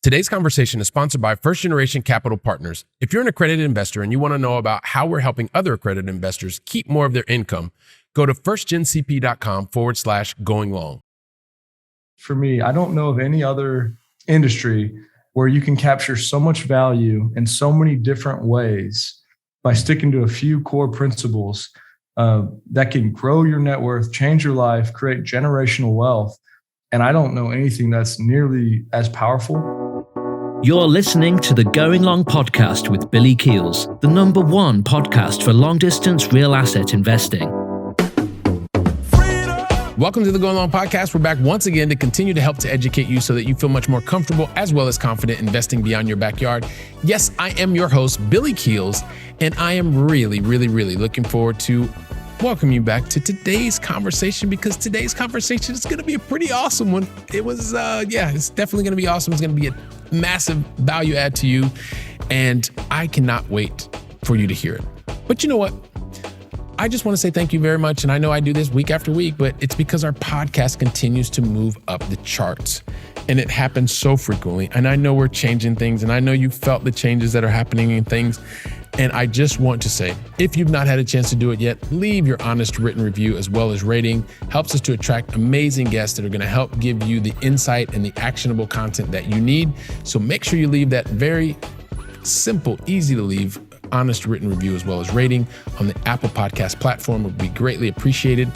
Today's conversation is sponsored by First Generation Capital Partners. If you're an accredited investor and you want to know about how we're helping other accredited investors keep more of their income, go to firstgencp.com/going long. For me, I don't know of any other industry where you can capture so much value in so many different ways by sticking to a few core principles that can grow your net worth, change your life, create generational wealth. And I don't know anything that's nearly as powerful. You're listening to the Going Long podcast with Billy Keels, the #1 podcast for long-distance real asset investing. Welcome to the Going Long podcast. We're back once again to continue to help to educate you so that you feel much more comfortable as well as confident investing beyond your backyard. Yes, I am your host, Billy Keels, and I am really looking forward to welcome you back to today's conversation, because today's conversation is going to be a pretty awesome one. It's definitely going to be awesome. It's going to be a massive value add to you, and I cannot wait for you to hear it. But you know what? I just want to say thank you very much. And I know I do this week after week, but it's because our podcast continues to move up the charts, and it happens so frequently. And I know we're changing things, and I know you felt the changes that are happening in things. And I just want to say, if you've not had a chance to do it yet, leave your honest written review as well as rating. Helps us to attract amazing guests that are going to help give you the insight and the actionable content that you need. So make sure you leave that very simple, easy to leave honest written review as well as rating on the Apple Podcast platform. Would be greatly appreciated.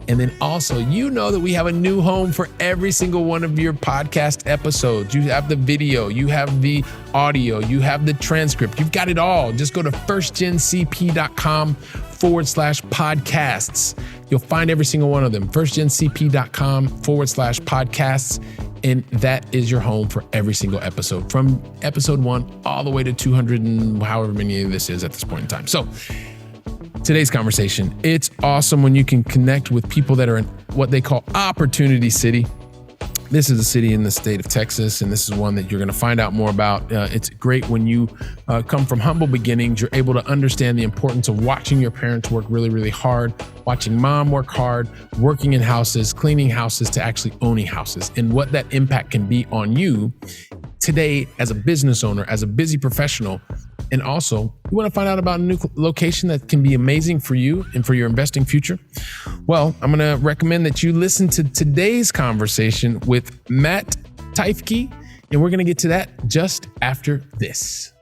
And then also, you know that we have a new home for every single one of your podcast episodes. You have the video, you have the audio, you have the transcript. You've got it all. Just go to firstgencp.com/podcasts. You'll find every single one of them. firstgencp.com/podcasts. And that is your home for every single episode, from episode 1 all the way to 200 and however many of this is at this point in time. So today's conversation, it's awesome when you can connect with people that are in what they call Opportunity City. This is a city in the state of Texas, and this is one that you're going to find out more about. It's great when you come from humble beginnings. You're able to understand the importance of watching your parents work really hard, watching mom work hard, working in houses, cleaning houses, to actually owning houses, and what that impact can be on you today as a business owner, as a busy professional. And also, you want to find out about a new location that can be amazing for you and for your investing future? Well, I'm going to recommend that you listen to today's conversation with Matt Teifke, and we're going to get to that just after this.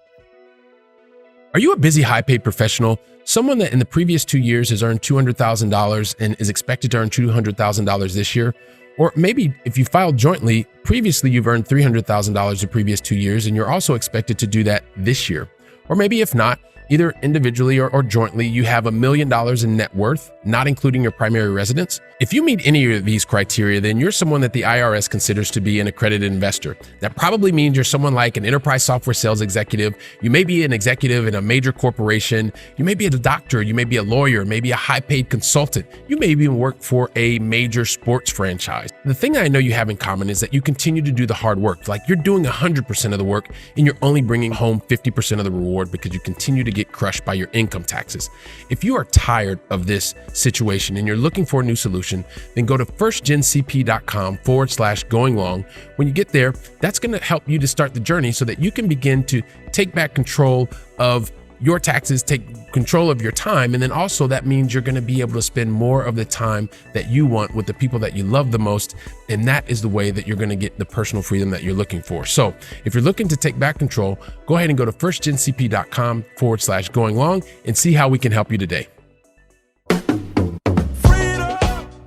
Are you a busy, high-paid professional? Someone that in the previous 2 years has earned $200,000 and is expected to earn $200,000 this year? Or maybe if you filed jointly, previously you've earned $300,000 the previous 2 years, and you're also expected to do that this year. Or maybe if not, either individually or jointly, you have $1 million in net worth, not including your primary residence. If you meet any of these criteria, then you're someone that the IRS considers to be an accredited investor. That probably means you're someone like an enterprise software sales executive. You may be an executive in a major corporation. You may be a doctor. You may be a lawyer, maybe a high-paid consultant. You may even work for a major sports franchise. The thing I know you have in common is that you continue to do the hard work. Like you're doing 100% of the work, and you're only bringing home 50% of the reward because you continue to get crushed by your income taxes. If you are tired of this situation and you're looking for a new solution, then go to firstgencp.com/going long. When you get there, that's going to help you to start the journey so that you can begin to take back control of your taxes, take control of your time. And then also that means you're going to be able to spend more of the time that you want with the people that you love the most. And that is the way that you're going to get the personal freedom that you're looking for. So if you're looking to take back control, go ahead and go to firstgencp.com/going long and see how we can help you today.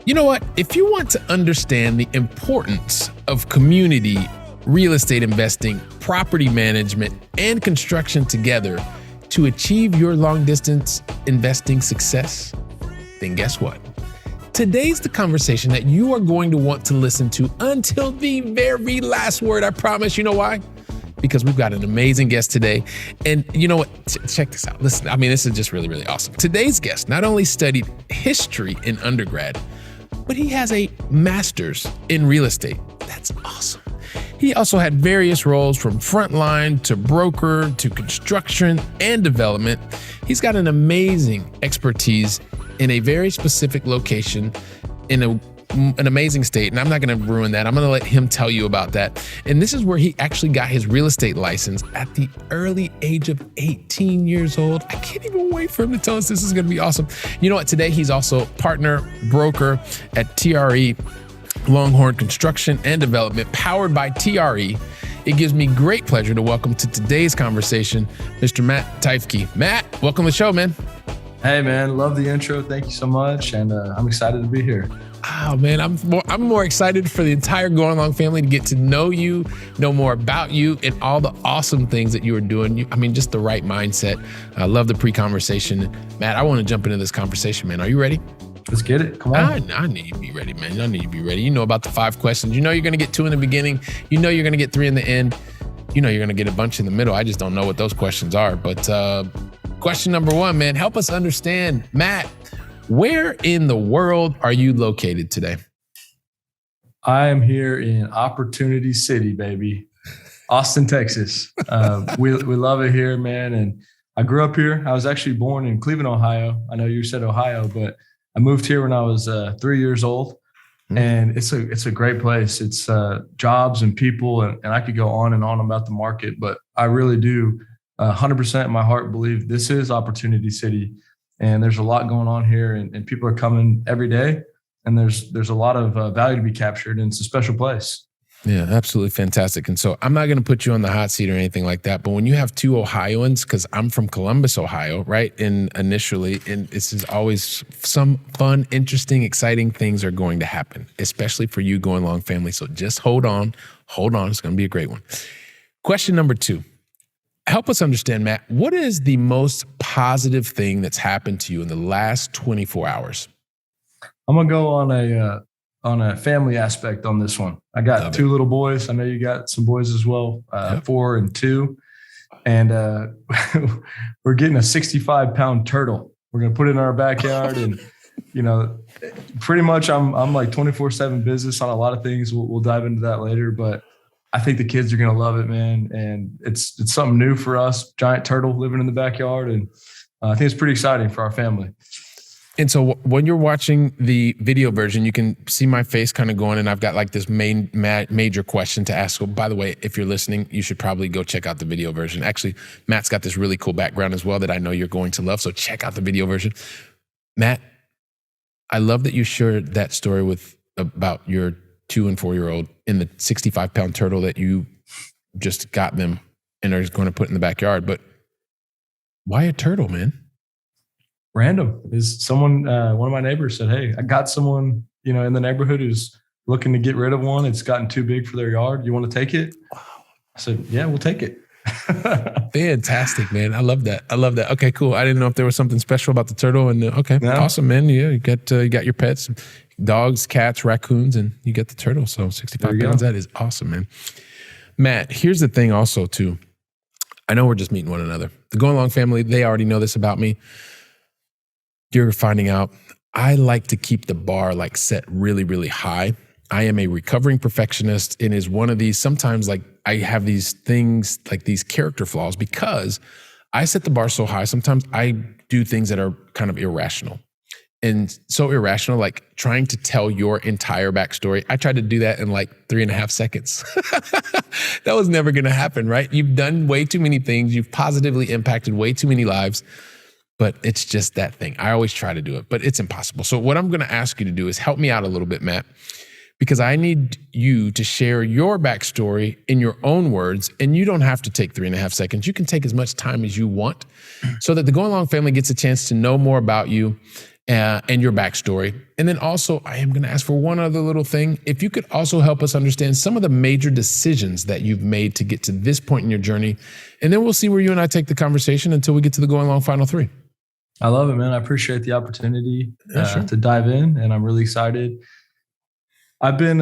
You know what? If you want to understand the importance of community, real estate investing, property management, and construction together to achieve your long distance investing success, then guess what? Today's the conversation that you are going to want to listen to until the very last word, I promise. You know why? Because we've got an amazing guest today. And you know what? Check this out. Listen, this is just really awesome. Today's guest not only studied history in undergrad, but he has a master's in real estate. That's awesome. He also had various roles from frontline to broker to construction and development. He's got an amazing expertise in a very specific location in a an amazing state, and I'm not going to ruin that. I'm going to let him tell you about that. And this is where he actually got his real estate license at the early age of 18 years old. I can't even wait for him to tell us. This is going to be awesome. You know what? Today, he's also partner broker at R.E.I. Longhorn Construction and Development, powered by R.E.I. It gives me great pleasure to welcome to today's conversation, Mr. Matt Teifke. Matt, welcome to the show, man. Hey, man. Love the intro. Thank you so much. And I'm excited to be here. Oh, man, I'm more excited for the entire Going Long family to get to know you, know more about you, and all the awesome things that you are doing. Just the right mindset. I love the pre-conversation. Matt, I want to jump into this conversation, man. Are you ready? Let's get it. Come on. I need you to be ready, man. I need you to be ready. You know about the 5 questions. You know you're going to get 2 in the beginning. You know you're going to get 3 in the end. You know you're going to get a bunch in the middle. I just don't know what those questions are. But question number 1, man, help us understand, Matt, where in the world are you located today? I am here in Opportunity City, baby. Austin, Texas. We love it here, man. And I grew up here. I was actually born in Cleveland, Ohio. I know you said Ohio, but I moved here when I was 3 years old. And it's a great place. It's jobs and people, and I could go on and on about the market, but I really do 100% in my heart believe this is Opportunity City. And there's a lot going on here, and people are coming every day, and there's a lot of value to be captured, and it's a special place. Yeah, absolutely fantastic. And so I'm not going to put you on the hot seat or anything like that, but when you have 2 Ohioans, because I'm from Columbus, Ohio, right? And initially, and this is always some fun, interesting, exciting things are going to happen, especially for you Going Long family. So just hold on. It's going to be a great one. Question number 2. Help us understand, Matt, what is the most positive thing that's happened to you in the last 24 hours? I'm going to go on a family aspect on this one. I got Love 2 little boys. I know you got some boys as well, 4 and 2. And we're getting a 65-pound turtle. We're going to put it in our backyard. And, pretty much I'm like 24/7 business on a lot of things. We'll dive into that later. But I think the kids are going to love it, man. And it's something new for us, giant turtle living in the backyard. And I think it's pretty exciting for our family. And so when you're watching the video version, you can see my face kind of going, and I've got like this major question to ask. So by the way, if you're listening, you should probably go check out the video version. Actually, Matt's got this really cool background as well that I know you're going to love. So check out the video version. Matt, I love that you shared that story about your 2 and 4-year-old in the 65-pound turtle that you just got them and are going to put in the backyard. But why a turtle, man? Random. Is someone, one of my neighbors said, hey, I got someone, in the neighborhood who's looking to get rid of one. It's gotten too big for their yard. You want to take it? Wow. I said, yeah, we'll take it. Fantastic, man. I love that. Okay, cool. I didn't know if there was something special about the turtle. And awesome, man. Yeah, you got your pets, dogs, cats, raccoons, and you get the turtle. So 65 pounds, that is awesome, man. Matt, here's the thing also too. I know we're just meeting one another. The Going Long family, they already know this about me. You're finding out I like to keep the bar like set really, really high. I am a recovering perfectionist, and is one of these, sometimes like I have these things like these character flaws because I set the bar so high. Sometimes I do things that are kind of irrational. And so irrational, like trying to tell your entire backstory. I tried to do that in like 3.5 seconds. That was never going to happen, right? You've done way too many things. You've positively impacted way too many lives, but it's just that thing. I always try to do it, but it's impossible. So what I'm going to ask you to do is help me out a little bit, Matt, because I need you to share your backstory in your own words, and you don't have to take 3.5 seconds. You can take as much time as you want so that the Going Long family gets a chance to know more about you and your backstory. And then also, I am going to ask for one other little thing. If you could also help us understand some of the major decisions that you've made to get to this point in your journey. And then we'll see where you and I take the conversation until we get to the Going Long Final 3. I love it, man. I appreciate the opportunity to dive in, and I'm really excited. I've been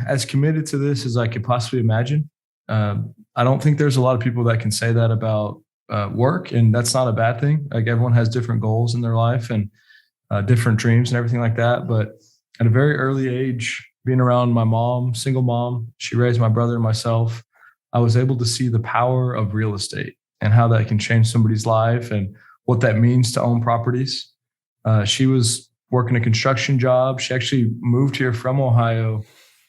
as committed to this as I could possibly imagine. I don't think there's a lot of people that can say that about work, and that's not a bad thing. Like, everyone has different goals in their life and different dreams and everything like that. But at a very early age, being around my mom, single mom, she raised my brother and myself, I was able to see the power of real estate and how that can change somebody's life and what that means to own properties. She was working a construction job. She actually moved here from Ohio,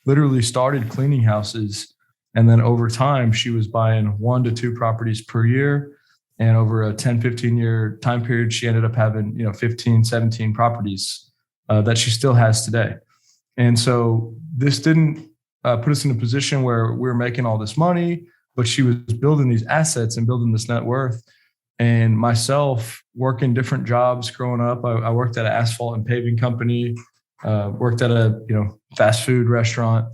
literally started cleaning houses. And then over time, she was buying 1 to 2 properties per year. And over a 10, 15 year time period, she ended up having, 15, 17 properties that she still has today. And so this didn't put us in a position where we were making all this money, but she was building these assets and building this net worth. And myself, working different jobs growing up, I worked at an asphalt and paving company, worked at a fast food restaurant,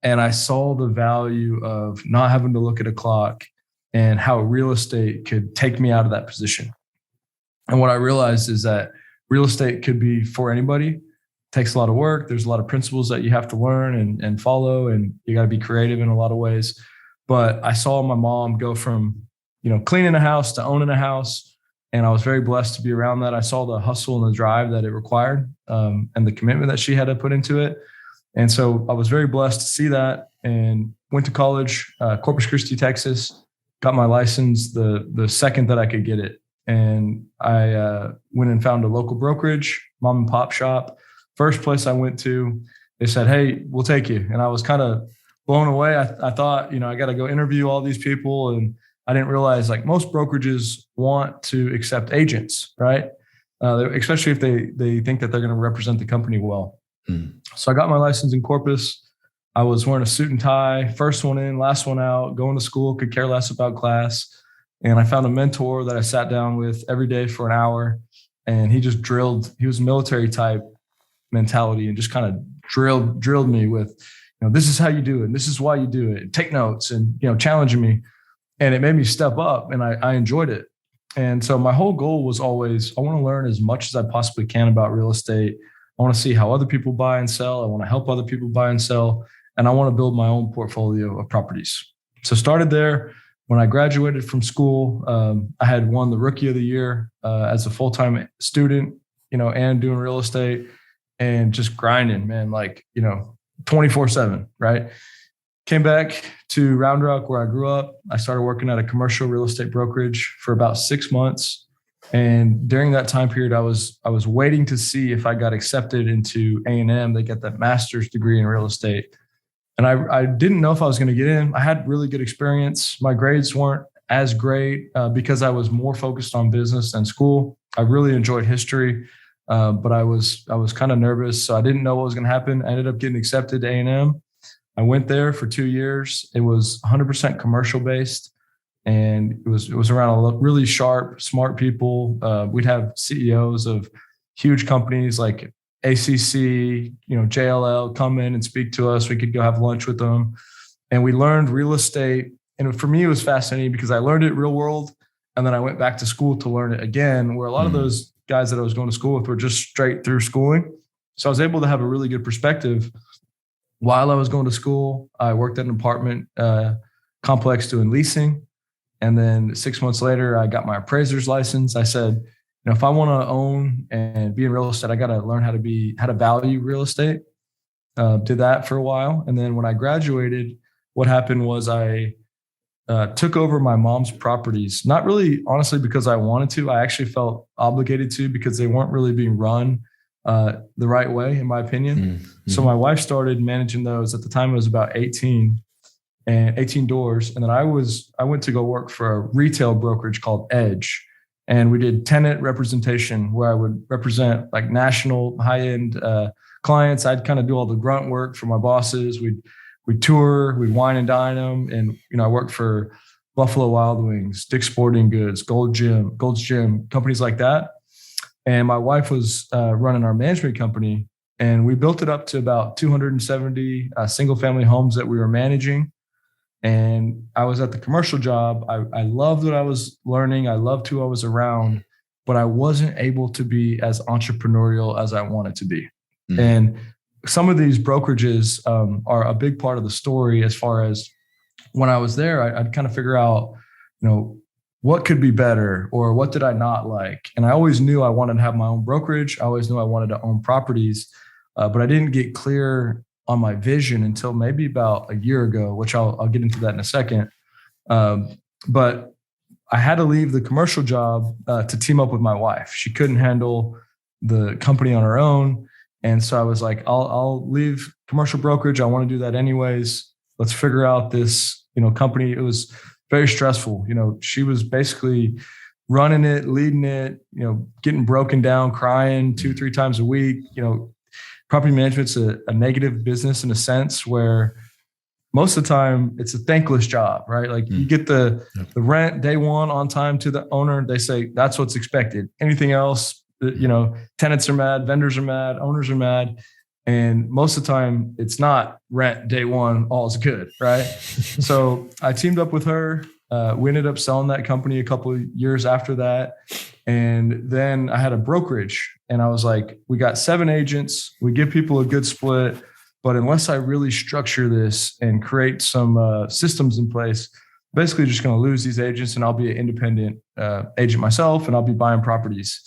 and I saw the value of not having to look at a clock and how real estate could take me out of that position. And what I realized is that real estate could be for anybody. It takes a lot of work. There's a lot of principles that you have to learn and follow, and you got to be creative in a lot of ways. But I saw my mom go from cleaning a house to owning a house. And I was very blessed to be around that. I saw the hustle and the drive that it required, and the commitment that she had to put into it. And so I was very blessed to see that, and went to college, Corpus Christi, Texas, got my license the second that I could get it. And I went and found a local brokerage, mom and pop shop. First place I went to, they said, "Hey, we'll take you." And I was kind of blown away. I thought, I got to go interview all these people, and I didn't realize most brokerages want to accept agents, right? Especially if they think that they're going to represent the company well. So I got my license in Corpus. I was wearing a suit and tie, first one in, last one out, going to school, could care less about class. And I found a mentor that I sat down with every day for an hour, and he just drilled. He was military type mentality and just kind of drilled me with, this is how you do it. And this is why you do it. Take notes and, challenging me. And it made me step up, and I enjoyed it. And so my whole goal was always, I want to learn as much as I possibly can about real estate. I want to see how other people buy and sell. I want to help other people buy and sell. And I want to build my own portfolio of properties. So started there. When I graduated from school, I had won the Rookie of the Year as a full-time student, and doing real estate and just grinding, man, 24/7, right? Came back to Round Rock where I grew up. I started working at a commercial real estate brokerage for about 6 months. And during that time period, I was waiting to see if I got accepted into A&M. They get that master's degree in real estate. And I didn't know if I was going to get in. I had really good experience. My grades weren't as great because I was more focused on business than school. I really enjoyed history, but I was kind of nervous. So I didn't know what was going to happen. I ended up getting accepted to A&M. I went there for 2 years. It was 100% commercial based, and it was around a really sharp, smart people. We'd have CEOs of huge companies like ACC, JLL come in and speak to us. We could go have lunch with them, and we learned real estate. And for me, it was fascinating because I learned it real world, and then I went back to school to learn it again. Where a lot of those guys that I was going to school with were just straight through schooling, so I was able to have a really good perspective. While I was going to school, I worked at an apartment complex doing leasing. And then 6 months later, I got my appraiser's license. I said, if I want to own and be in real estate, I got to learn how to value real estate. Did that for a while. And then when I graduated, what happened was I took over my mom's properties, not really, honestly, because I wanted to. I actually felt obligated to because they weren't really being run the right way, in my opinion. Mm-hmm. So my wife started managing those. At the time, it was about 18 doors. And then I went to go work for a retail brokerage called Edge. And we did tenant representation where I would represent national high-end clients. I'd kind of do all the grunt work for my bosses. We'd tour, we'd wine and dine them. And, I worked for Buffalo Wild Wings, Dick's Sporting Goods, Gold's Gym, companies like that. And my wife was running our management company, and we built it up to about 270 single-family homes that we were managing. And I was at the commercial job. I loved what I was learning. I loved who I was around, but I wasn't able to be as entrepreneurial as I wanted to be. Mm-hmm. And some of these brokerages are a big part of the story. As far as when I was there, I'd kind of figure out, what could be better or what did I not like? And I always knew I wanted to have my own brokerage. I always knew I wanted to own properties, but I didn't get clear on my vision until maybe about a year ago, which I'll get into that in a second. But I had to leave the commercial job to team up with my wife. She couldn't handle the company on our own. And so I was like, I'll leave commercial brokerage. I want to do that anyways. Let's figure out this, company. It was very stressful. She was basically running it, leading it, getting broken down, crying 2-3 times a week. Property management's a negative business in a sense where most of the time it's a thankless job, right? Like you get the rent day one on time to the owner. They say that's what's expected. Anything else, tenants are mad, vendors are mad, owners are mad. And most of the time it's not rent day one, all's good, right? So I teamed up with her. We ended up selling that company a couple of years after that. And then I had a brokerage and I was like, we got 7 agents. We give people a good split, but unless I really structure this and create some systems in place, basically just going to lose these agents and I'll be an independent agent myself and I'll be buying properties.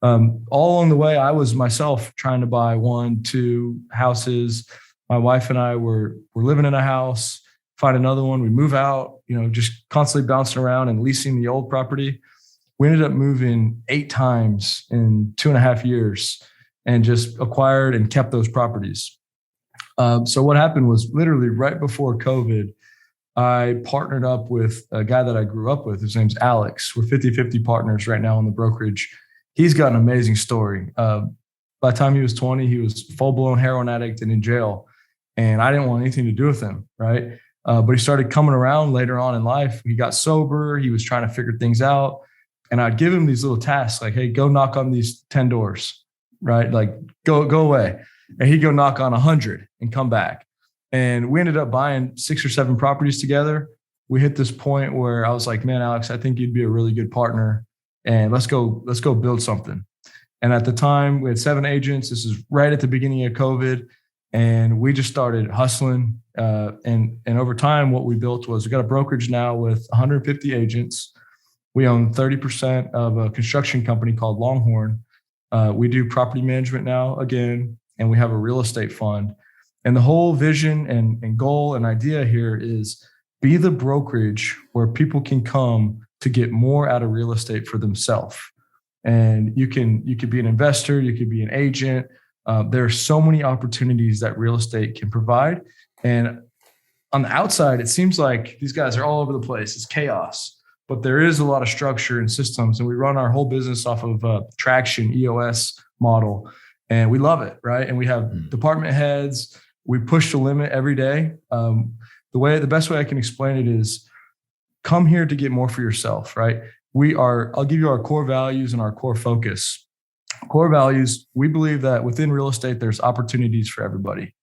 All along the way, I was myself trying to buy 1-2 houses. My wife and I were living in a house, find another one. We move out, just constantly bouncing around and leasing the old property. We ended up moving 8 times in 2.5 years and just acquired and kept those properties. So what happened was literally right before COVID, I partnered up with a guy that I grew up with. His name's Alex. We're 50-50 partners right now in the brokerage. He's got an amazing story. By the time he was 20, he was full-blown heroin addict and in jail. And I didn't want anything to do with him, right? But he started coming around later on in life. He got sober. He was trying to figure things out. And I'd give him these little tasks like, hey, go knock on these 10 doors, right? Like go away. And he'd go knock on 100 and come back. And we ended up buying 6 or 7 properties together. We hit this point where I was like, man, Alex, I think you'd be a really good partner and let's go build something. And at the time we had 7 agents. This is right at the beginning of COVID. And we just started hustling. And over time, what we built was we got a brokerage now with 150 agents. We own 30% of a construction company called Longhorn. We do property management now again, and we have a real estate fund. And the whole vision and goal and idea here is be the brokerage where people can come to get more out of real estate for themselves. And you could be an investor, you could be an agent. There are so many opportunities that real estate can provide. And on the outside, it seems like these guys are all over the place. It's chaos. But there is a lot of structure and systems, and we run our whole business off of Traction EOS model, and we love it, right? And we have department heads. We push the limit every day. The best way I can explain it is, come here to get more for yourself, right? I'll give you our core values and our core focus. Core values: we believe that within real estate, there's opportunities for everybody.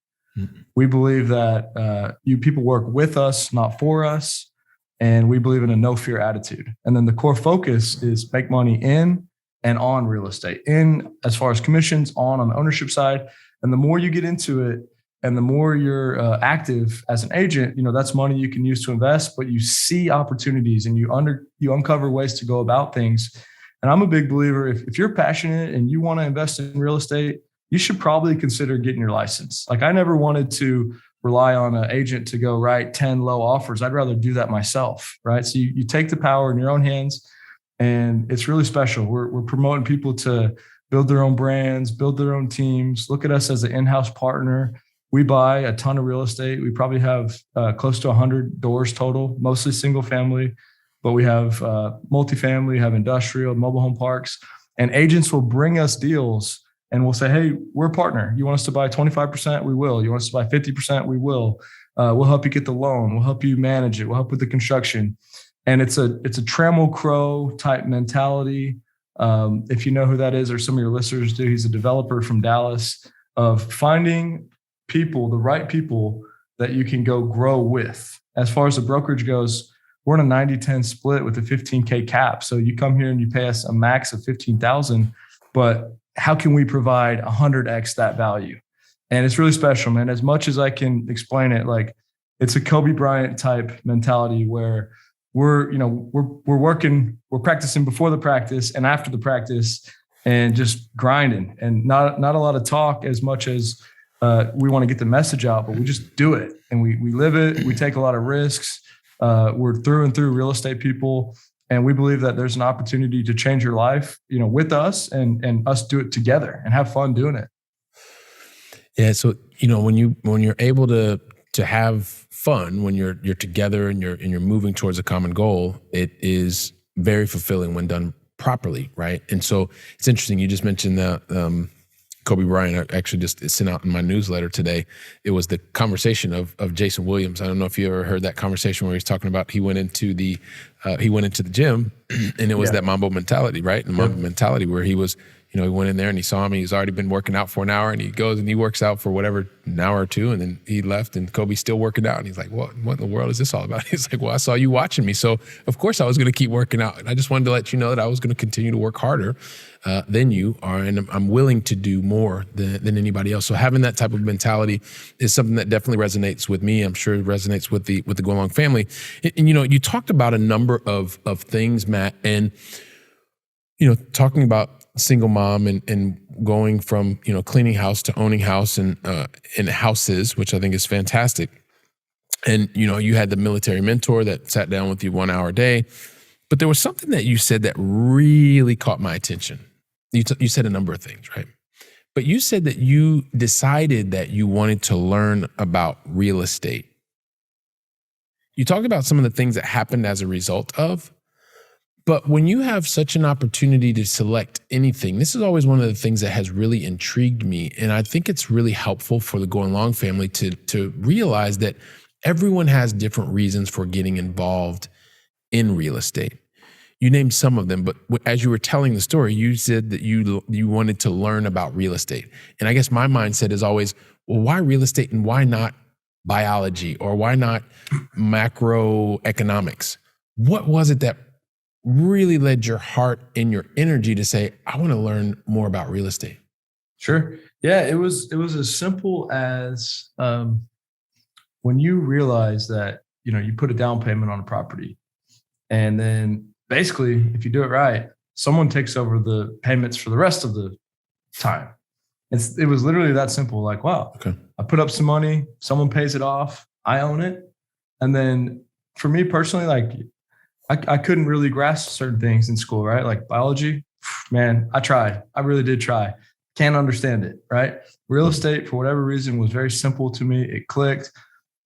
We believe that you people work with us, not for us. And we believe in a no fear attitude. And then the core focus is make money in and on real estate, in as far as commissions, on the ownership side. And the more you get into it and the more you're active as an agent, that's money you can use to invest, but you see opportunities and you uncover ways to go about things. And I'm a big believer, if you're passionate and you want to invest in real estate, you should probably consider getting your license. Like I never wanted to rely on an agent to go write 10 low offers. I'd rather do that myself, right? So you take the power in your own hands, and it's really special. We're promoting people to build their own brands, build their own teams. Look at us as an in-house partner. We buy a ton of real estate. We probably have close to 100 doors total, mostly single family, but we have multifamily, have industrial, mobile home parks, and agents will bring us deals. And we'll say, hey, we're a partner. You want us to buy 25%? We will. You want us to buy 50%? We will. We'll help you get the loan. We'll help you manage it. We'll help with the construction. And it's a Trammell Crow type mentality. If you know who that is, or some of your listeners do, he's a developer from Dallas, of finding people, the right people that you can go grow with. As far as the brokerage goes, we're in a 90-10 split with a $15K cap. So you come here and you pay us a max of $15,000, but how can we provide 100x that value? And it's really special, man. As much as I can explain it, like it's a Kobe Bryant type mentality where we're working, we're practicing before the practice and after the practice, and just grinding, and not a lot of talk as much as we want to get the message out, but we just do it and we live it. We take a lot of risks. We're through and through real estate people. And we believe that there's an opportunity to change your life, with us and us do it together and have fun doing it. Yeah. So, when you're able to have fun, when you're together and you're moving towards a common goal, it is very fulfilling when done properly. Right. And so it's interesting. You just mentioned the, Kobe Bryant. I actually just sent out in my newsletter today. It was the conversation of Jason Williams. I don't know if you ever heard that conversation where he's talking about he went into the gym and it was that Mambo mentality, right? And Mambo mentality where he was, he went in there and he saw him. He's already been working out for an hour, and he goes and he works out for whatever, an hour or two, and then he left, and Kobe's still working out. And he's like, what in the world is this all about? He's like, well, I saw you watching me, so of course I was going to keep working out. And I just wanted to let you know that I was going to continue to work harder than you are, and I'm willing to do more than anybody else. So having that type of mentality is something that definitely resonates with me. I'm sure it resonates with the Go Along family. And you talked about a number of things, Matt, and talking about single mom and going from cleaning house to owning house and houses, which I think is fantastic. And you had the military mentor that sat down with you 1 hour a day, but there was something that you said that really caught my attention. You said a number of things, right? But you said that you decided that you wanted to learn about real estate. You talked about some of the things that happened as a result of. But when you have such an opportunity to select anything, this is always one of the things that has really intrigued me. And I think it's really helpful for the Going Long family to realize that everyone has different reasons for getting involved in real estate. You named some of them, but as you were telling the story, you said that you wanted to learn about real estate. And I guess my mindset is always, well, why real estate and why not biology or why not macroeconomics? What was it that really led your heart and your energy to say, I want to learn more about real estate? Sure. Yeah, it was as simple as when you realize that, you put a down payment on a property, and then basically, if you do it right, someone takes over the payments for the rest of the time. It was literally that simple. Like, wow, okay, I put up some money, someone pays it off, I own it. And then for me personally, like I couldn't really grasp certain things in school, right? Like biology, man, I tried. I really did try. Can't understand it, right? Real estate, for whatever reason, was very simple to me. It clicked.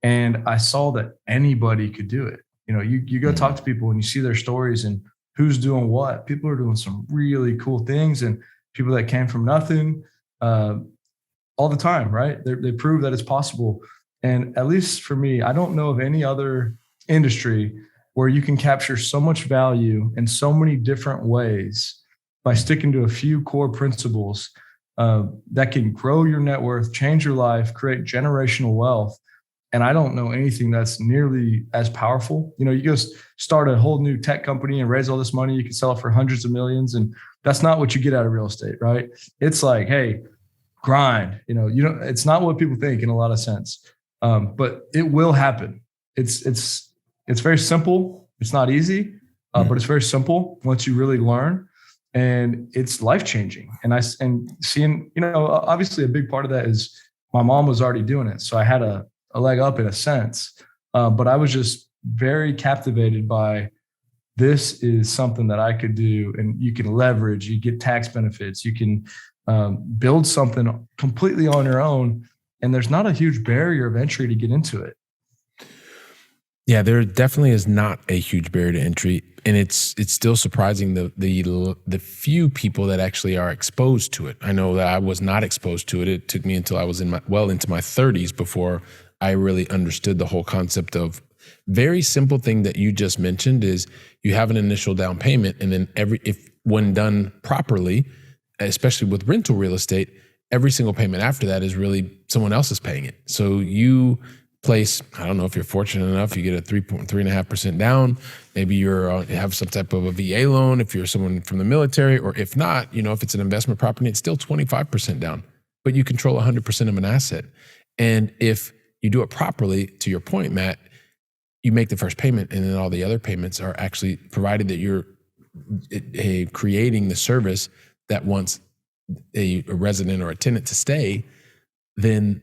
And I saw that anybody could do it. You go talk to people and you see their stories and who's doing what. People are doing some really cool things, and people that came from nothing all the time, right? They prove that it's possible. And at least for me, I don't know of any other industry where you can capture so much value in so many different ways by sticking to a few core principles that can grow your net worth, change your life, create generational wealth. And I don't know anything that's nearly as powerful. You go start a whole new tech company and raise all this money. You can sell it for hundreds of millions. And that's not what you get out of real estate, right? It's like, hey, grind. It's not what people think in a lot of sense. But it will happen. It's very simple. It's not easy, but it's very simple once you really learn. And it's life-changing. And seeing, obviously a big part of that is my mom was already doing it. So I had a leg up in a sense. But I was just very captivated by, this is something that I could do, and you can leverage, you get tax benefits, you can build something completely on your own. And there's not a huge barrier of entry to get into it. Yeah, there definitely is not a huge barrier to entry, and it's still surprising the few people that actually are exposed to it. I know that I was not exposed to it. It took me until I was into my 30s before I really understood the whole concept of very simple thing that you just mentioned is you have an initial down payment, and then when done properly, especially with rental real estate, every single payment after that is really someone else is paying it. So you place, I don't know if you're fortunate enough, you get a 3.5% down. Maybe you have some type of a VA loan if you're someone from the military, or if not, if it's an investment property, it's still 25% down, but you control 100% of an asset. And if you do it properly, to your point, Matt, you make the first payment, and then all the other payments are actually provided that you're creating the service that wants a resident or a tenant to stay, then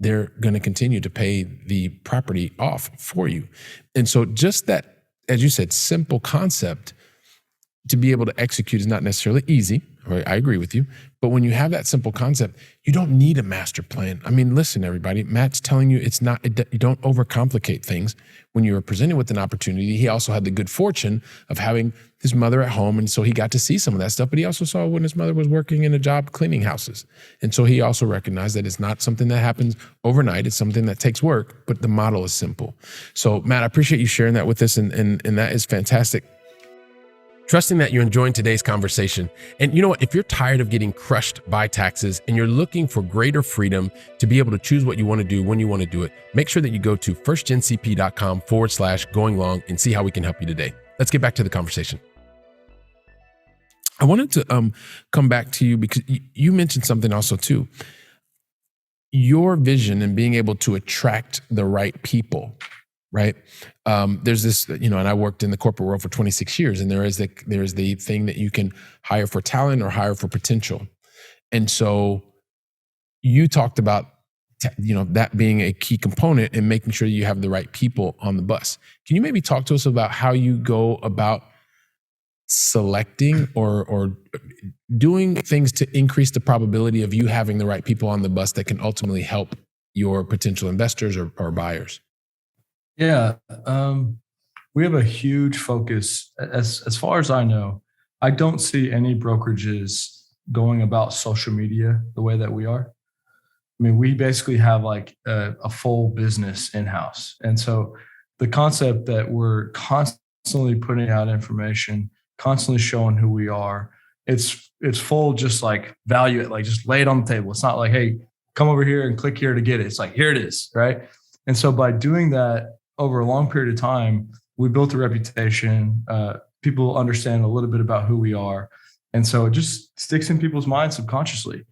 they're going to continue to pay the property off for you. And so just that, as you said, simple concept to be able to execute is not necessarily easy. Right? I agree with you. But when you have that simple concept, you don't need a master plan. I mean, listen, everybody, Matt's telling you you don't overcomplicate things. When you were presented with an opportunity, he also had the good fortune of having his mother at home. And so he got to see some of that stuff, but he also saw when his mother was working in a job cleaning houses. And so he also recognized that it's not something that happens overnight. It's something that takes work, but the model is simple. So Matt, I appreciate you sharing that with us. And that is fantastic. Trusting that you're enjoying today's conversation. And you know what? If you're tired of getting crushed by taxes and you're looking for greater freedom to be able to choose what you want to do when you want to do it, make sure that you go to firstgencp.com/going-long and see how we can help you today. Let's get back to the conversation. I wanted to come back to you because you mentioned something also too. Your vision and being able to attract the right people. Right. There's this, and I worked in the corporate world for 26 years, and there is the thing that you can hire for talent or hire for potential. And so you talked about, that being a key component in making sure you have the right people on the bus. Can you maybe talk to us about how you go about selecting or doing things to increase the probability of you having the right people on the bus that can ultimately help your potential investors or buyers? Yeah, we have a huge focus. As far as I know, I don't see any brokerages going about social media the way that we are. I mean, we basically have like a full business in-house. And so the concept that we're constantly putting out information, constantly showing who we are, it's full just like value it, like just lay it on the table. It's not like, hey, come over here and click here to get it. It's like, here it is, right? And so by doing that, over a long period of time, we built a reputation. People understand a little bit about who we are. And so it just sticks in people's minds subconsciously.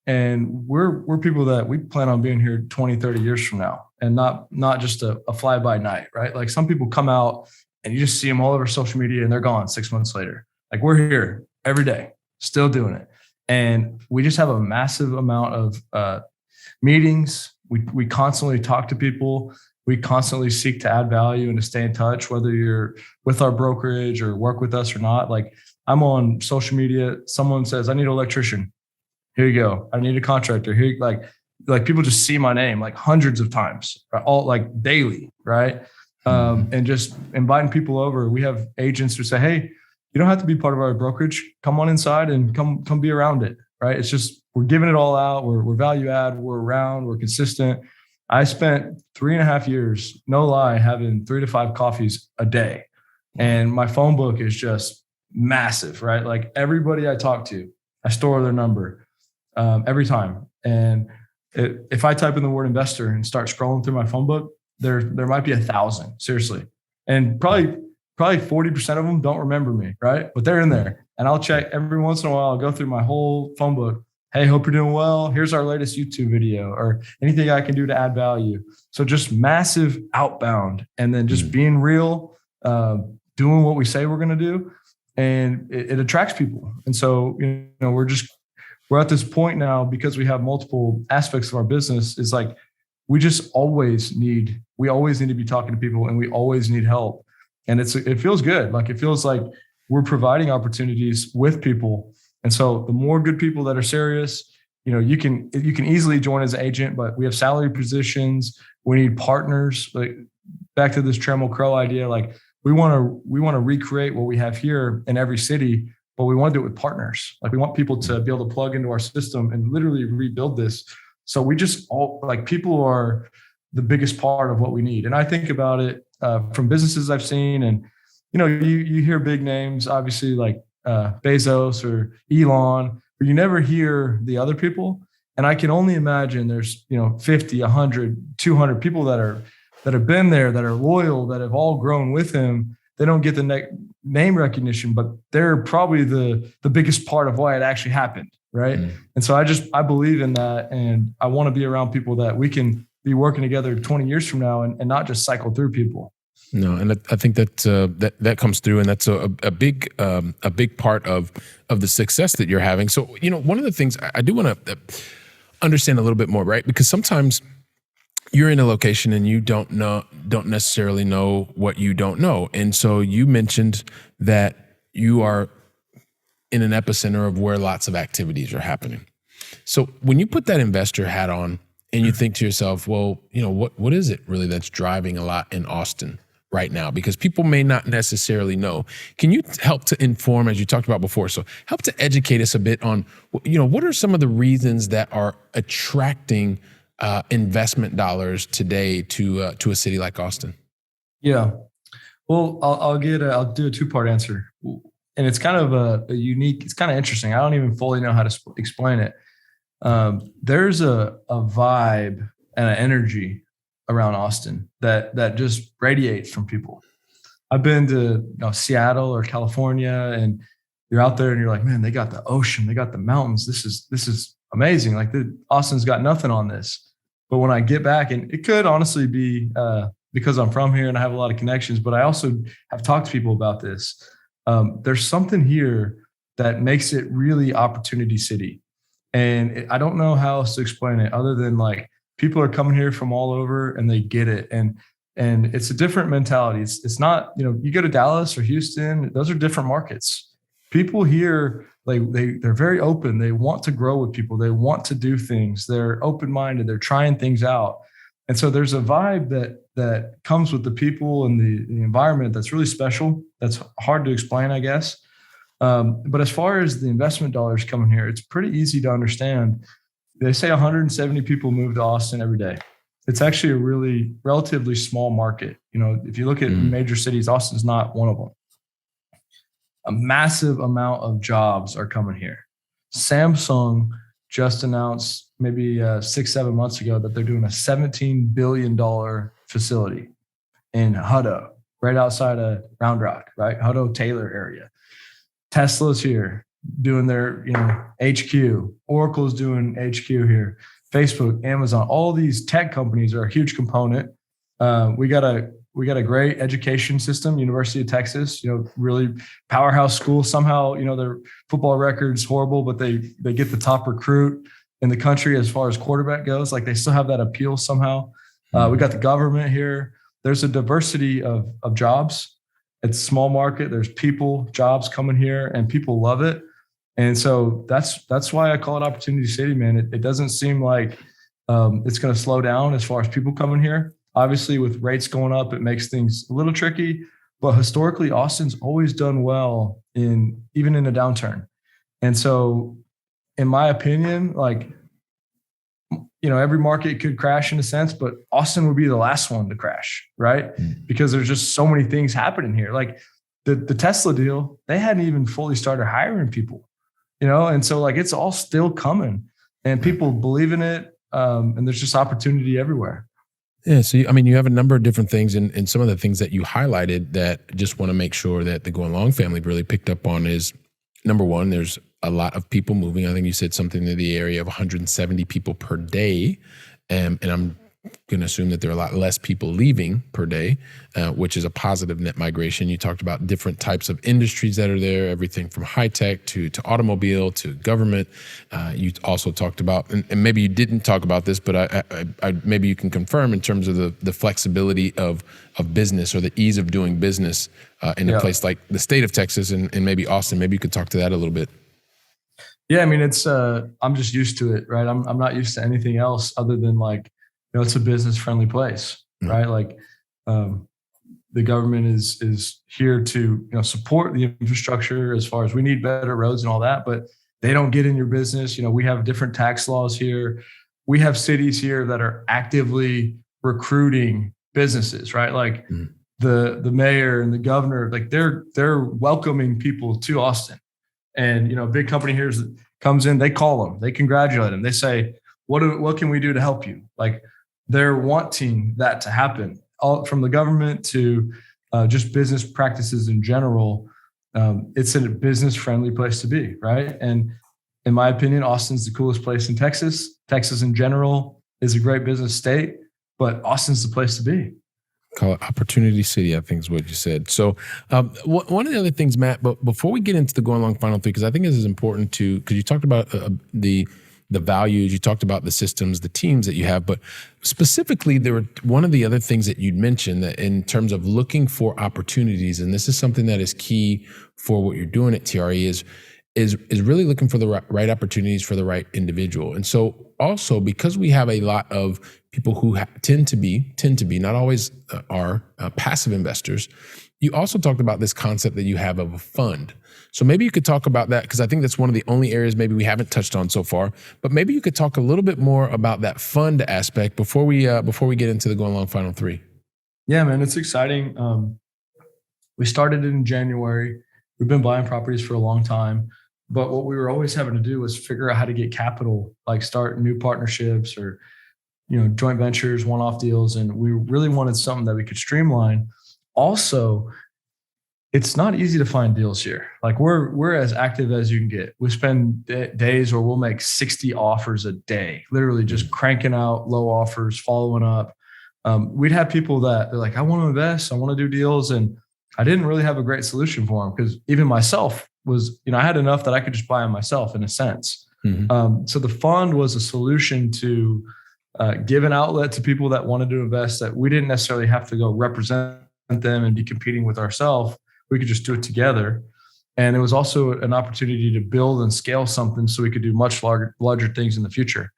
And we're people that we plan on being here 20, 30 years from now, and not just a fly by night, right? Like some people come out and you just see them all over social media and they're gone 6 months later. Like we're here every day, still doing it. And we just have a massive amount of meetings. We constantly talk to people. We constantly seek to add value and to stay in touch, whether you're with our brokerage or work with us or not. Like I'm on social media. Someone says, I need an electrician. Here you go. I need a contractor. Here, like people just see my name like hundreds of times, right? All like daily, right? And just inviting people over. We have agents who say, hey, you don't have to be part of our brokerage. Come on inside and come be around it, right? It's just, we're giving it all out. We're value add. We're around. We're consistent. I spent 3.5 years, no lie, having 3 to 5 coffees a day. And my phone book is just massive, right? Like everybody I talk to, I store their number every time. And if I type in the word investor and start scrolling through my phone book, there might be 1,000, seriously. And probably 40% of them don't remember me, right? But they're in there. And I'll check every once in a while. I'll go through my whole phone book. Hey, hope you're doing well. Here's our latest YouTube video or anything I can do to add value. So just massive outbound and then just being real, doing what we say we're going to do. And it attracts people. And so, we're at this point now because we have multiple aspects of our business. It's like, we always need to be talking to people and we always need help. And it feels good. Like, it feels like we're providing opportunities with people. And so the more good people that are serious, you can easily join as an agent, but we have salary positions. We need partners. Like back to this Trammell Crow idea, like we want to recreate what we have here in every city, but we want to do it with partners. Like we want people to be able to plug into our system and literally rebuild this. So we just people are the biggest part of what we need. And I think about it from businesses I've seen, and you hear big names, obviously like Bezos or Elon, but you never hear the other people. And I can only imagine there's 50, 100, 200 people that have been there, that are loyal, that have all grown with him. They don't get the name recognition, but they're probably the biggest part of why it actually happened, right? And so I believe in that, and I want to be around people that we can be working together 20 years from now and not just cycle through people. No, and I think that comes through, and that's a big part of the success that you're having. So, one of the things I do want to understand a little bit more, right? Because sometimes you're in a location and you don't necessarily know what you don't know, and so you mentioned that you are in an epicenter of where lots of activities are happening. So when you put that investor hat on and you think to yourself, well, what is it really that's driving a lot in Austin right now? Because people may not necessarily know. Can you help to inform, as you talked about before, so help to educate us a bit on, what are some of the reasons that are attracting investment dollars today to a city like Austin? Yeah. Well, I'll do a two-part answer. And it's kind of a unique, it's kind of interesting. I don't even fully know how to explain it. There's a vibe and an energy around Austin that just radiates from people. I've been to Seattle or California, and you're out there and you're like, man, they got the ocean, they got the mountains. This is amazing. Like Austin's got nothing on this. But when I get back, and it could honestly be because I'm from here and I have a lot of connections, but I also have talked to people about this. There's something here that makes it really opportunity city. And I don't know how else to explain it other than like people are coming here from all over and they get it. And it's a different mentality. It's not, you go to Dallas or Houston, those are different markets. People here, they're very open. They want to grow with people. They want to do things. They're open-minded. They're trying things out. And so there's a vibe that comes with the people and the environment that's really special. That's hard to explain, I guess. But as far as the investment dollars coming here, it's pretty easy to understand. They say 170 people move to Austin every day. It's actually a really relatively small market. If you look at major cities, Austin's not one of them. A massive amount of jobs are coming here. Samsung just announced maybe 6-7 months ago that they're doing a $17 billion facility in Hutto, right outside of Round Rock, right? Hutto Taylor area. Tesla's here doing their HQ. Oracle's doing HQ here. Facebook, Amazon, all these tech companies are a huge component. We got a great education system, University of Texas, really powerhouse school. Somehow, their football record's horrible, but they get the top recruit in the country as far as quarterback goes. Like they still have that appeal somehow. We got the government here. There's a diversity of jobs. It's a small market. There's people, jobs coming here, and people love it. And so that's why I call it Opportunity City, man. It doesn't seem like it's going to slow down as far as people coming here. Obviously, with rates going up, it makes things a little tricky. But historically, Austin's always done well even in a downturn. And so, in my opinion, every market could crash in a sense, but Austin would be the last one to crash, right? Because there's just so many things happening here. Like the Tesla deal, they hadn't even fully started hiring people, and so it's all still coming and people believe in it. And there's just opportunity everywhere. Yeah. So, you have a number of different things, and some of the things that you highlighted that just want to make sure that the Going Long family really picked up on is, number one, there's a lot of people moving. I think you said something in the area of 170 people per day. And I'm going to assume that there are a lot less people leaving per day, which is a positive net migration. You talked about different types of industries that are there, everything from high tech to automobile to government. You also talked about, and maybe you didn't talk about this, but I maybe you can confirm in terms of the flexibility of business or the ease of doing business in a place like the state of Texas and maybe Austin. Maybe you could talk to that a little bit. Yeah, it's I'm just used to it, right? I'm not used to anything else other than it's a business friendly place, right? The government is here to support the infrastructure as far as we need better roads and all that, but they don't get in your business. We have different tax laws here. We have cities here that are actively recruiting businesses, right? The mayor and the governor, they're welcoming people to Austin. And a big company here comes in, they call them, they congratulate them, they say, what can we do to help you? They're wanting that to happen, all from the government to just business practices in general. It's a business friendly place to be, right? And in my opinion, Austin's the coolest place in Texas. Texas in general is a great business state, but Austin's the place to be. Call it Opportunity City, I think is what you said. So one of the other things, Matt, but before we get into the Going Long final three, because I think this is important because you talked about the values, you talked about the systems, the teams that you have, but specifically one of the other things that you'd mentioned that in terms of looking for opportunities, and this is something that is key for what you're doing at TRE, is is really looking for the right opportunities for the right individual. And so also because we have a lot of people who tend to be, not always are passive investors, you also talked about this concept that you have of a fund. So maybe you could talk about that, because I think that's one of the only areas maybe we haven't touched on so far. But maybe you could talk a little bit more about that fund aspect before we get into the Going Long Final 3. Yeah, man, it's exciting. We started in January. We've been buying properties for a long time, but what we were always having to do was figure out how to get capital, like start new partnerships or, joint ventures, one-off deals. And we really wanted something that we could streamline. Also, it's not easy to find deals here. Like we're as active as you can get. We spend days where we'll make 60 offers a day, literally just cranking out low offers, following up. We'd have people that they're like, I want to invest, I want to do deals. And I didn't really have a great solution for them, because even myself was, I had enough that I could just buy them myself in a sense. Mm-hmm. So the fund was a solution to give an outlet to people that wanted to invest, that we didn't necessarily have to go represent them and be competing with ourselves. We could just do it together. And it was also an opportunity to build and scale something so we could do much larger things in the future.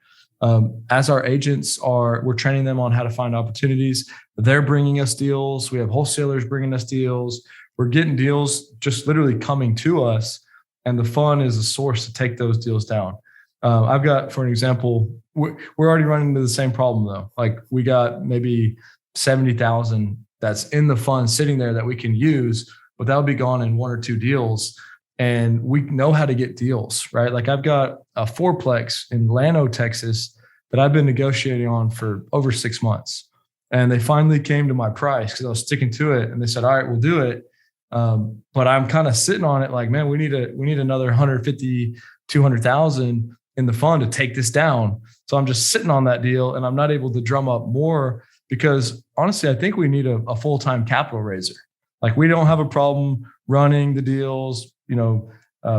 As our agents we're training them on how to find opportunities. They're bringing us deals. We have wholesalers bringing us deals. We're getting deals just literally coming to us. And the fund is a source to take those deals down. I've got, for an example, we're already running into the same problem though. Like we got maybe 70,000 that's in the fund sitting there that we can use, but that'll be gone in one or two deals. And we know how to get deals, right? Like I've got a fourplex in Llano, Texas that I've been negotiating on for over 6 months. And they finally came to my price because I was sticking to it. And they said, all right, we'll do it. But I'm kind of sitting on it like, man, we need another 150, 200,000 in the fund to take this down. So I'm just sitting on that deal and I'm not able to drum up more, because honestly, I think we need a full-time capital raiser. Like we don't have a problem running the deals,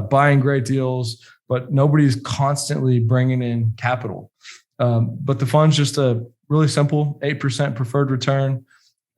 buying great deals, but nobody's constantly bringing in capital. But the fund's just a really simple 8% preferred return.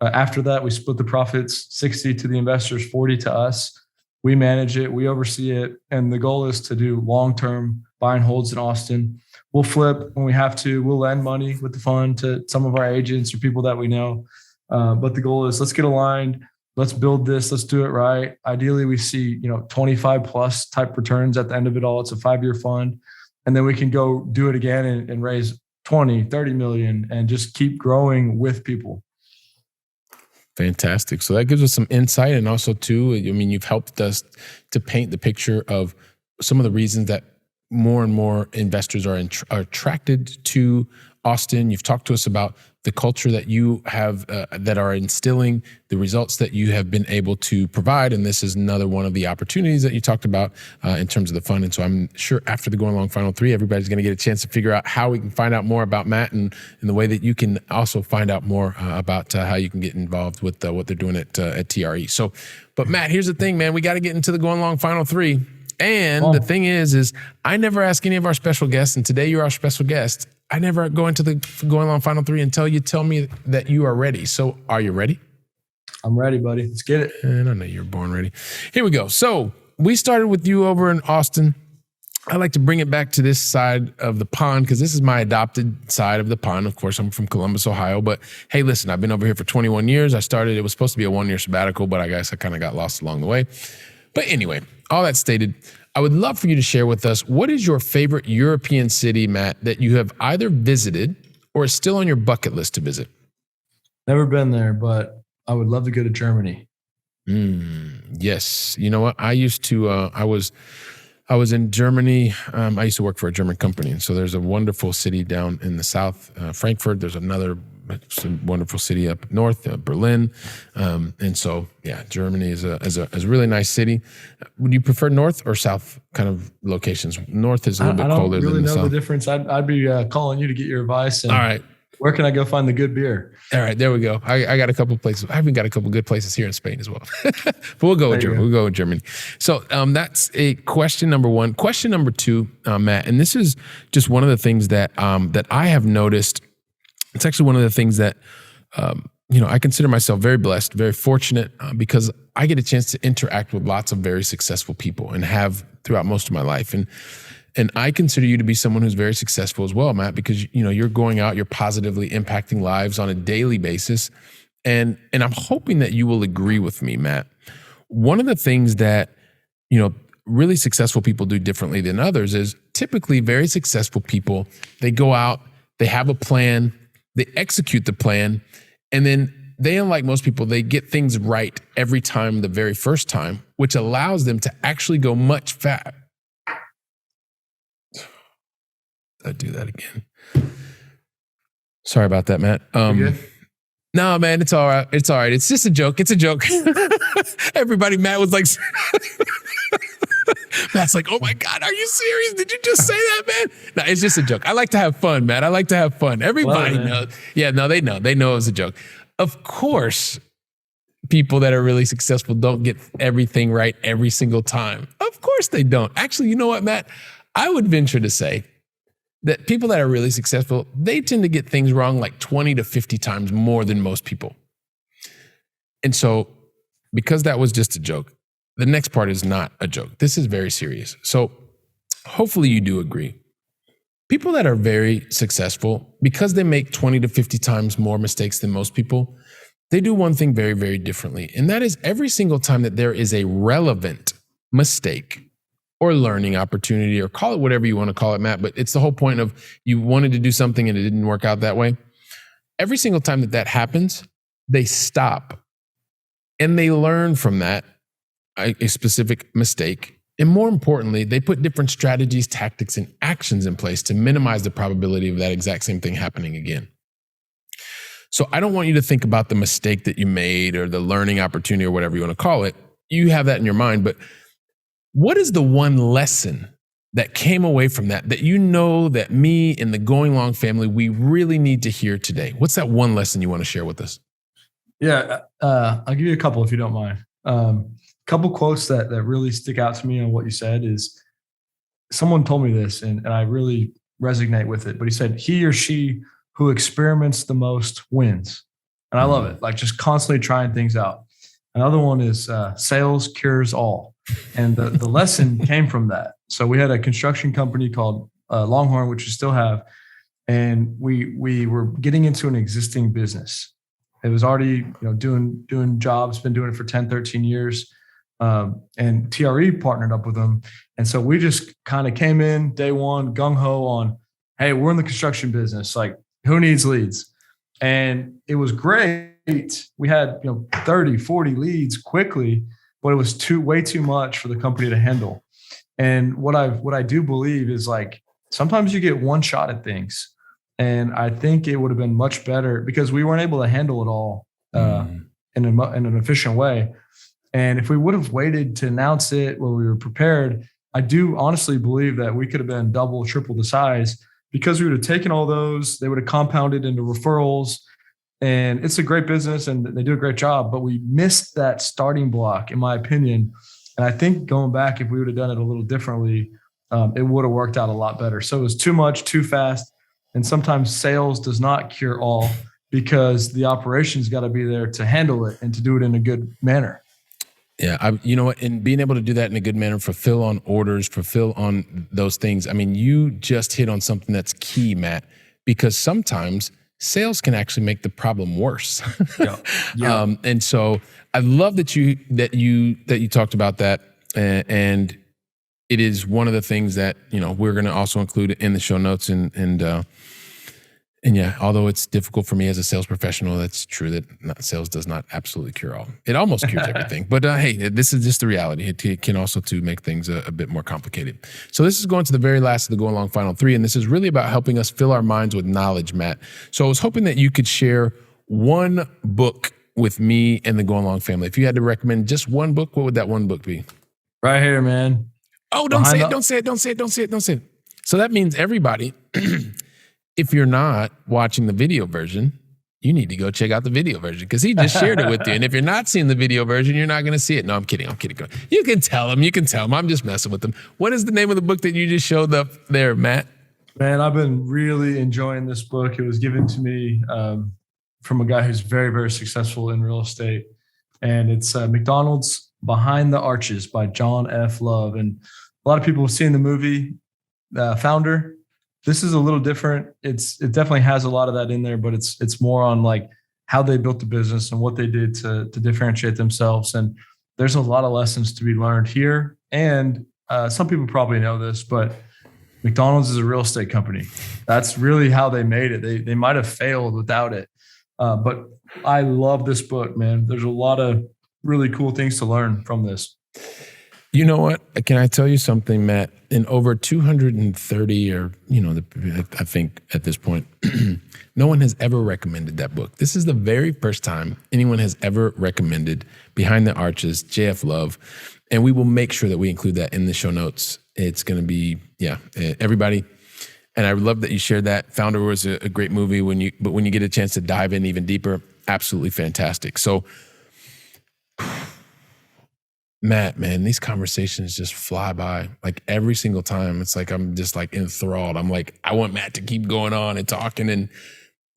After that, we split the profits, 60 to the investors, 40 to us. We manage it, we oversee it. And the goal is to do long-term buy and holds in Austin. We'll flip when we have to. We'll lend money with the fund to some of our agents or people that we know. But the goal is let's get aligned. Let's build this. Let's do it right. Ideally, we see 25 plus type returns at the end of it all. It's a 5-year fund. And then we can go do it again and raise 20, 30 million and just keep growing with people. Fantastic. So that gives us some insight. And also too, you've helped us to paint the picture of some of the reasons that more and more investors are attracted to Austin. You've talked to us about the culture that you have that are instilling, the results that you have been able to provide. And this is another one of the opportunities that you talked about in terms of the fund. And so I'm sure after the Going Long Final 3, everybody's going to get a chance to figure out how we can find out more about Matt and the way that you can also find out more about how you can get involved with what they're doing at R.E.I. So, but Matt, here's the thing, man, we got to get into the Going Long Final 3. And the thing is I never ask any of our special guests, and today you're our special guest. I never go into the Going Long Final 3 until you tell me that you are ready. So are you ready? I'm ready, buddy. Let's get it. And I know you're born ready. Here we go. So we started with you over in Austin. I like to bring it back to this side of the pond because this is my adopted side of the pond. Of course, I'm from Columbus, Ohio. But hey, listen, I've been over here for 21 years. It was supposed to be a 1-year sabbatical, but I guess I kind of got lost along the way. But anyway, all that stated, I would love for you to share with us, what is your favorite European city, Matt, that you have either visited or is still on your bucket list to visit? Never been there, but I would love to go to Germany. Yes. You know what? I used to, I was in Germany. I used to work for a German company. And so there's a wonderful city down in the south, Frankfurt. There's another wonderful city up north, Berlin. And so, yeah, Germany is a really nice city. Would you prefer north or south kind of locations? North is a little bit colder than the south. I don't really know the difference. I'd be calling you to get your advice. And all right. Where can I go find the good beer? All right, there we go. I got a couple places. I even got a couple good places here in Spain as well. But we'll go with Germany. We'll go with Germany. So that's a question number one. Question number two, Matt, and this is just one of the things that that I have noticed. It's actually one of the things that I consider myself very blessed, very fortunate because I get a chance to interact with lots of very successful people and have throughout most of my life. And I consider you to be someone who's very successful as well, Matt, because you're going out, you're positively impacting lives on a daily basis. And I'm hoping that you will agree with me, Matt. One of the things that, really successful people do differently than others is typically very successful people, they go out, they have a plan, they execute the plan, and then they, unlike most people, they get things right every time the very first time, which allows them to actually go much faster. I'll do that again. Sorry about that, Matt. You good? No, man, it's all right. It's all right. It's just a joke. It's a joke. Everybody, Matt was like, Matt's like, oh my God, are you serious? Did you just say that, man? No, it's just a joke. I like to have fun, Matt. I like to have fun. Everybody knows. Yeah, no, they know. They know it was a joke. Of course, people that are really successful don't get everything right every single time. Of course they don't. Actually, you know what, Matt? I would venture to say that people that are really successful, they tend to get things wrong like 20 to 50 times more than most people. And so, because that was just a joke, the next part is not a joke. This is very serious. So hopefully you do agree. People that are very successful, because they make 20 to 50 times more mistakes than most people, they do one thing very, very differently. And that is every single time that there is a relevant mistake or learning opportunity, or call it whatever you want to call it, Matt, but it's the whole point of you wanted to do something and it didn't work out that way. Every single time that that happens, they stop and they learn from that, a specific mistake. And more importantly, they put different strategies, tactics, and actions in place to minimize the probability of that exact same thing happening again. So I don't want you to think about the mistake that you made or the learning opportunity or whatever you want to call it. You have that in your mind, but what is the one lesson that came away from that that me and the Going Long family, we really need to hear today? What's that one lesson you want to share with us? Yeah, I'll give you a couple if you don't mind. Couple quotes that really stick out to me on what you said is, someone told me this and I really resonate with it, but he said, he or she who experiments the most wins. And I love it. Like, just constantly trying things out. Another one is sales cures all. And the lesson came from that. So we had a construction company called Longhorn, which we still have. And we were getting into an existing business. It was already, doing jobs, been doing it for 10, 13 years. And TRE partnered up with them. And so we just kind of came in day one, gung ho on, hey, we're in the construction business. Like, who needs leads? And it was great. We had, 30, 40 leads quickly, but it was way too much for the company to handle. And what I do believe is, like, sometimes you get one shot at things. And I think it would have been much better because we weren't able to handle it all in an efficient way. And if we would have waited to announce it where we were prepared, I do honestly believe that we could have been double, triple the size, because we would have taken all those, they would have compounded into referrals. And it's a great business and they do a great job, but we missed that starting block, in my opinion. And I think going back, if we would have done it a little differently, it would have worked out a lot better. So it was too much, too fast. And sometimes sales does not cure all, because the operations got to be there to handle it and to do it in a good manner. Yeah, you know what? And being able to do that in a good manner, fulfill on orders, fulfill on those things. I mean, you just hit on something that's key, Matt, because sometimes sales can actually make the problem worse. Yeah. And so I love that you talked about that, and it is one of the things that we're going to also include in the show notes, and yeah, although it's difficult for me as a sales professional, that's true that sales does not absolutely cure all. It almost cures everything. But hey, this is just the reality. It can also make things a bit more complicated. So this is going to the very last of the Going Long Final 3, and this is really about helping us fill our minds with knowledge, Matt. So I was hoping that you could share one book with me and the Going Long family. If you had to recommend just one book, what would that one book be? Right here, man. Oh, don't say it. So that means everybody... If you're not watching the video version, you need to go check out the video version, because he just shared it with you. And if you're not seeing the video version, you're not going to see it. No, I'm kidding. You can tell him. I'm just messing with him. What is the name of the book that you just showed up there, Matt? Man, I've been really enjoying this book. It was given to me from a guy who's very, very successful in real estate. And it's McDonald's Behind the Arches by John F. Love. And a lot of people have seen the movie Founder. This is a little different. It definitely has a lot of that in there, but it's more on like how they built the business and what they did to differentiate themselves. And there's a lot of lessons to be learned here. And some people probably know this, but McDonald's is a real estate company. That's really how they made it. They might have failed without it. But I love this book, man. There's a lot of really cool things to learn from this. You know what? Can I tell you something, Matt? In over 230 or, I think at this point, no one has ever recommended that book. This is the very first time anyone has ever recommended Behind the Arches, JF Love. And we will make sure that we include that in the show notes. It's going to be, everybody. And I love that you shared that. Founder was a great movie but when you get a chance to dive in even deeper, absolutely fantastic. So, Matt, man, these conversations just fly by. Like every single time, it's like I'm just like enthralled. I'm like, I want Matt to keep going on and talking.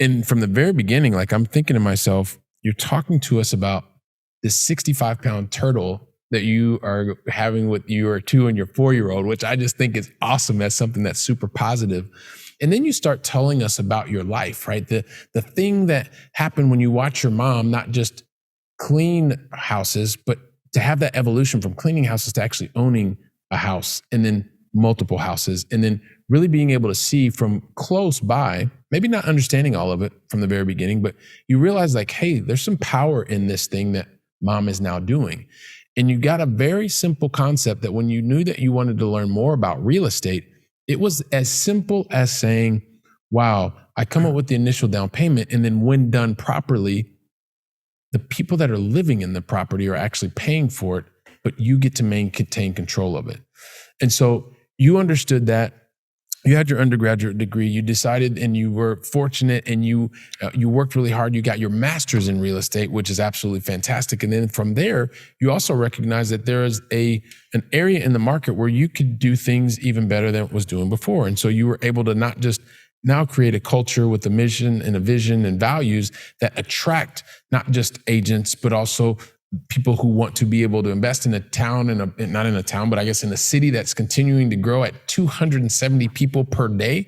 And from the very beginning, like I'm thinking to myself, you're talking to us about this 65-pound turtle that you are having with your 2 and your 4-year-old, which I just think is awesome. That's something that's super positive. And then you start telling us about your life, right? The thing that happened when you watch your mom not just clean houses, but to have that evolution from cleaning houses to actually owning a house and then multiple houses, and then really being able to see from close by, maybe not understanding all of it from the very beginning, but you realize like, hey, there's some power in this thing that mom is now doing. And you got a very simple concept that when you knew that you wanted to learn more about real estate, it was as simple as saying, wow, I come up with the initial down payment, and then when done properly, the people that are living in the property are actually paying for it, but you get to maintain control of it. And so you understood that. You had your undergraduate degree, you decided, and you were fortunate, and you worked really hard. You got your master's in real estate, which is absolutely fantastic. And then from there, you also recognize that there is an area in the market where you could do things even better than it was doing before. And so you were able to not just now create a culture with a mission and a vision and values that attract not just agents, but also people who want to be able to invest in a town, not in a town, but I guess in a city that's continuing to grow at 270 people per day,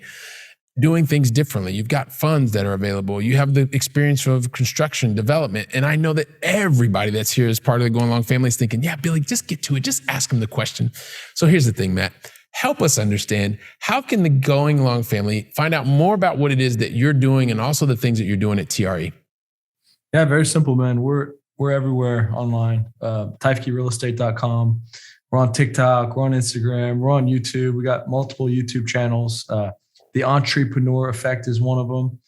doing things differently. You've got funds that are available. You have the experience of construction, development. And I know that everybody that's here as part of the Going Long family is thinking, yeah, Billy, just get to it. Just ask him the question. So here's the thing, Matt. Help us understand, how can the Going Long family find out more about what it is that you're doing and also the things that you're doing at TRE? Yeah, very simple, man. We're everywhere online. TeifkeRealEstate.com. We're on TikTok. We're on Instagram. We're on YouTube. We got multiple YouTube channels. The Entrepreneur Effect is one of them.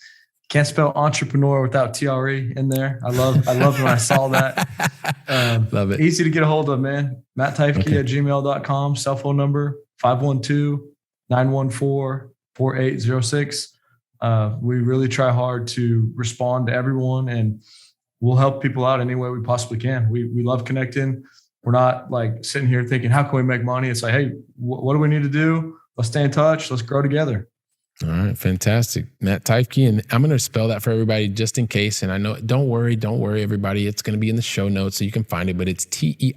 Can't spell entrepreneur without TRE in there. I loved when I saw that. Love it. Easy to get a hold of, man. Matt Teifke at gmail.com. Cell phone number 512-914-4806. We really try hard to respond to everyone, and we'll help people out any way we possibly can. We love connecting. We're not like sitting here thinking, how can we make money? It's like, hey, what do we need to do? Let's stay in touch. Let's grow together. All right, fantastic. Matt Teifke, and I'm going to spell that for everybody just in case. And I know, don't worry, everybody. It's going to be in the show notes so you can find it, but it's Teifke.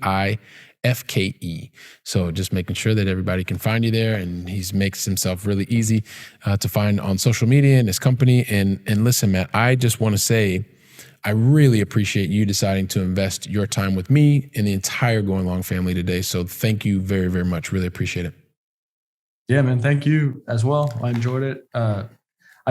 So just making sure that everybody can find you there, and he makes himself really easy to find on social media and his company. And listen, Matt, I just want to say, I really appreciate you deciding to invest your time with me and the entire Going Long family today. So thank you very, very much. Really appreciate it. Yeah, man. Thank you as well. I enjoyed it. I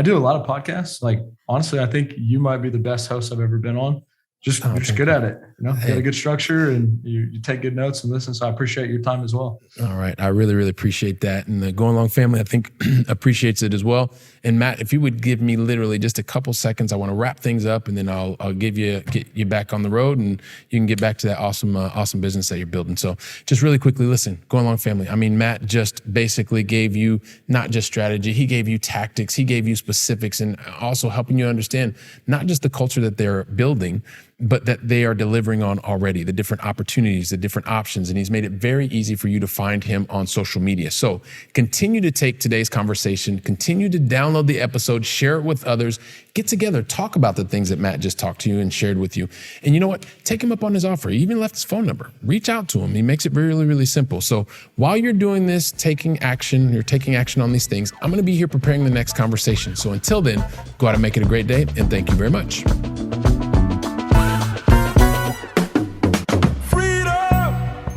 do a lot of podcasts. Like, honestly, I think you might be the best host I've ever been on. You're just good at it. You got a good structure, and you take good notes and listen. So I appreciate your time as well. All right. I really, really appreciate that. And the Going Long family, I think, appreciates it as well. And Matt, if you would give me literally just a couple seconds, I want to wrap things up, and then I'll get you back on the road, and you can get back to that awesome business that you're building. So just really quickly, listen, Going Long family. I mean, Matt just basically gave you not just strategy, he gave you tactics, he gave you specifics, and also helping you understand not just the culture that they're building, but that they are delivering on already, the different opportunities, the different options. And he's made it very easy for you to find him on social media. So continue to take today's conversation, continue to download the episode, share it with others, get together, talk about the things that Matt just talked to you and shared with you. And you know what? Take him up on his offer. He even left his phone number. Reach out to him. He makes it really, really simple. So while you're doing this, taking action on these things, I'm going to be here preparing the next conversation. So until then, go out and make it a great day. And thank you very much.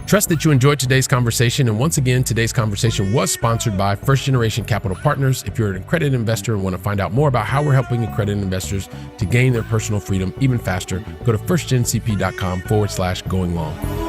Trust that you enjoyed today's conversation. And once again, today's conversation was sponsored by First Generation Capital Partners. If you're an accredited investor and want to find out more about how we're helping accredited investors to gain their personal freedom even faster, go to firstgencp.com/going long.